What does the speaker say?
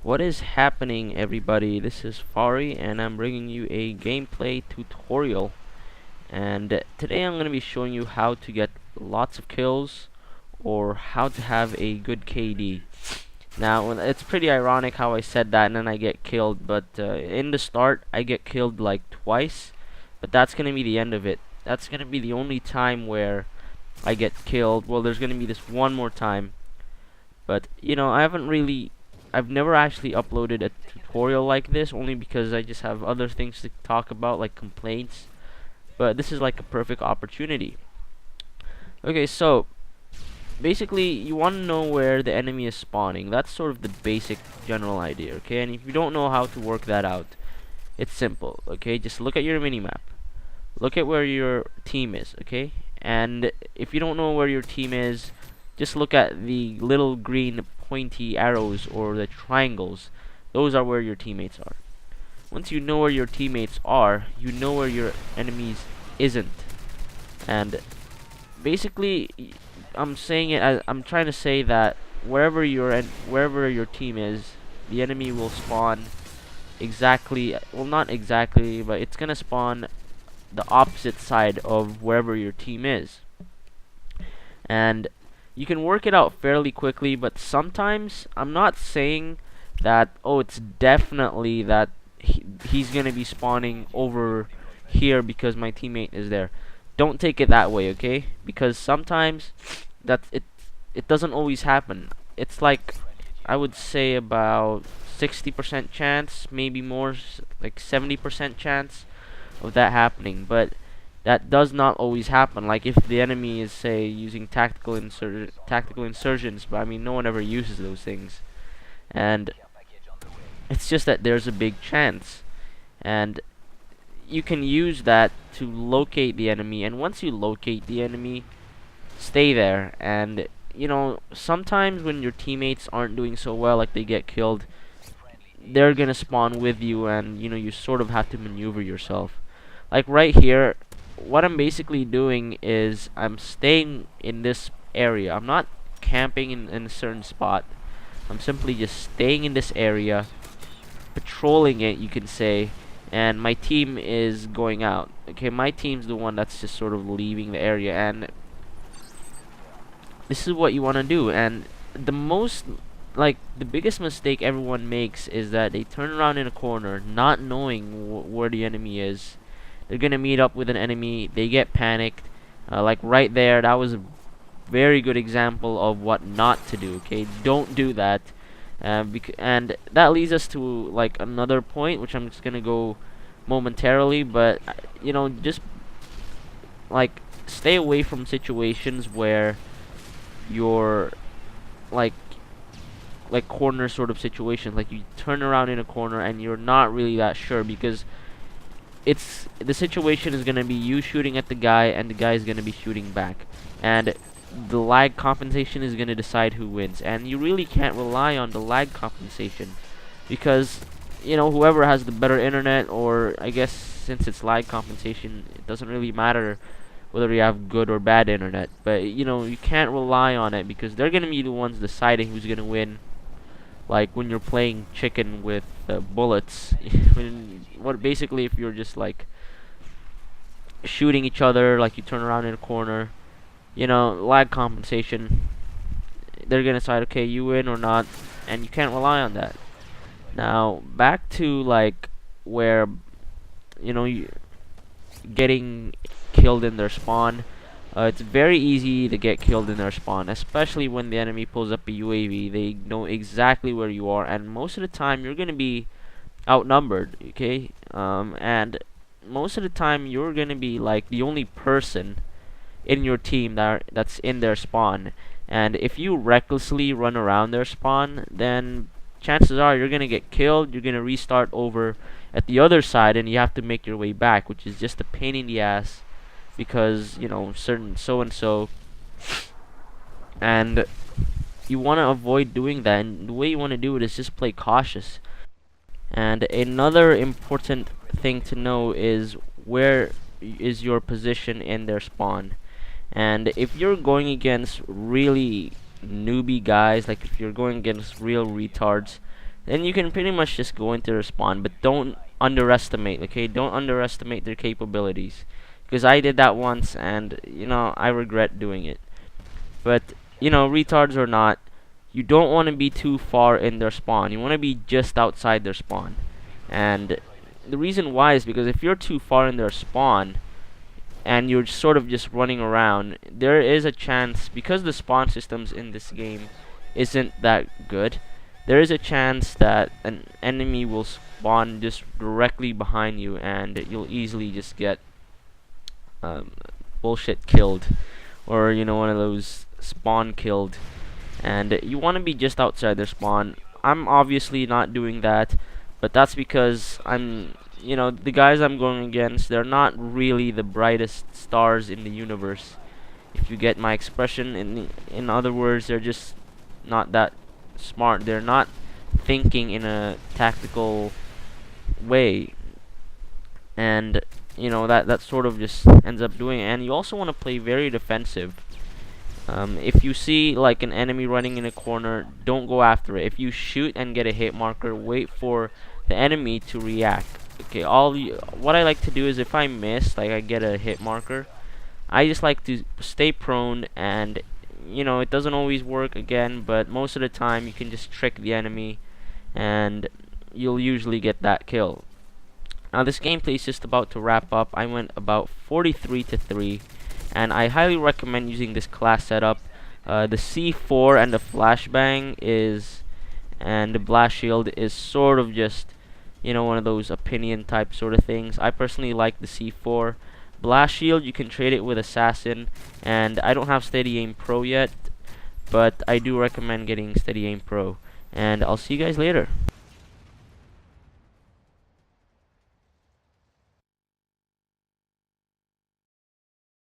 What is happening, everybody? This is Fari and I'm bringing you a gameplay tutorial, and today I'm going to be showing you how to get lots of kills or how to have a good KD. Now it's pretty ironic how I said that and then I get killed, but in the start I get killed like twice, but that's going to be the end of it. That's going to be the only time where I get killed. Well, there's going to be this one more time, but I've never actually uploaded a tutorial like this, only because I just have other things to talk about, like complaints. But this is like a perfect opportunity. Okay, so basically you want to know where the enemy is spawning. That's sort of the basic general idea, okay? And if you don't know how to work that out, it's simple, okay? Just look at your minimap. Look at where your team is, okay? And if you don't know where your team is, just look at the little green pointy arrows or the triangles. Those are where your teammates are. Once you know where your teammates are, you know where your enemies isn't. And basically, I'm trying to say that wherever your team is, the enemy will spawn exactly, well, not exactly, but it's gonna spawn the opposite side of wherever your team is. And you can work it out fairly quickly, but sometimes I'm not saying that, oh, it's definitely that he's gonna be spawning over here because my teammate is there. Don't take it that way, okay? Because sometimes it doesn't always happen. It's like, I would say about 60% chance, maybe more, like 70% chance of that happening, but that does not always happen. Like if the enemy is, say, using tactical insurgents, but I mean no one ever uses those things, and it's just that there's a big chance, and you can use that to locate the enemy. And once you locate the enemy, stay there. And sometimes when your teammates aren't doing so well, like they get killed, they're gonna spawn with you, and you sort of have to maneuver yourself. Like right here, what I'm basically doing is I'm staying in this area. I'm not camping in a certain spot. I'm simply just staying in this area, patrolling it, you can say, and my team is going out. Okay, my team's the one that's just sort of leaving the area, and this is what you want to do. And the biggest mistake everyone makes is that they turn around in a corner not knowing where the enemy is. They're gonna meet up with an enemy, they get panicked. Like right there, that was a very good example of what not to do. Okay, don't do that. And that leads us to like another point, which I'm just gonna go momentarily. But just like stay away from situations where you're like corner sort of situations, like you turn around in a corner and you're not really that sure, because the situation is gonna be you shooting at the guy and the guy is gonna be shooting back, and the lag compensation is gonna decide who wins. And you really can't rely on the lag compensation, because whoever has the better internet, or I guess since it's lag compensation, it doesn't really matter whether you have good or bad internet. But you can't rely on it, because they're gonna be the ones deciding who's gonna win. Like when you're playing chicken with bullets, basically if you're just like shooting each other, like you turn around in a corner, lag compensation, they're gonna decide, okay, you win or not, and you can't rely on that. Now back to like where you getting killed in their spawn. It's very easy to get killed in their spawn, especially when the enemy pulls up a UAV. They know exactly where you are, and most of the time you're gonna be outnumbered. Okay, and most of the time you're gonna be like the only person in your team that's in their spawn. And if you recklessly run around their spawn, then chances are you're gonna get killed. You're gonna restart over at the other side, and you have to make your way back, which is just a pain in the ass, because certain so and so, and you want to avoid doing that. And the way you want to do it is just play cautious. And another important thing to know is where is your position in their spawn. And if you're going against really newbie guys, like if you're going against real retards, then you can pretty much just go into their spawn. But don't underestimate, okay? Don't underestimate their capabilities, because I did that once, and I regret doing it. But retards or not, you don't want to be too far in their spawn. You want to be just outside their spawn. And the reason why is because if you're too far in their spawn and you're sort of just running around, there is a chance, because the spawn systems in this game isn't that good, there is a chance that an enemy will spawn just directly behind you, and you'll easily just get um, bullshit killed, or one of those spawn killed. And you want to be just outside their spawn. I'm obviously not doing that, but that's because the guys I'm going against, they're not really the brightest stars in the universe, if you get my expression. In other words, they're just not that smart. They're not thinking in a tactical way, and that sort of just ends up doing it. And you also want to play very defensive. If you see like an enemy running in a corner, don't go after it. If you shoot and get a hit marker, wait for the enemy to react. Okay, what I like to do is, if I miss, like I get a hit marker, I just like to stay prone, and it doesn't always work again, but most of the time you can just trick the enemy and you'll usually get that kill. Now this gameplay is just about to wrap up. I went about 43-3, and I highly recommend using this class setup. The C4 and the flashbang and the blast shield is sort of just one of those opinion type sort of things. I personally like the C4. Blast shield, you can trade it with assassin, and I don't have steady aim pro yet, but I do recommend getting steady aim pro. And I'll see you guys later.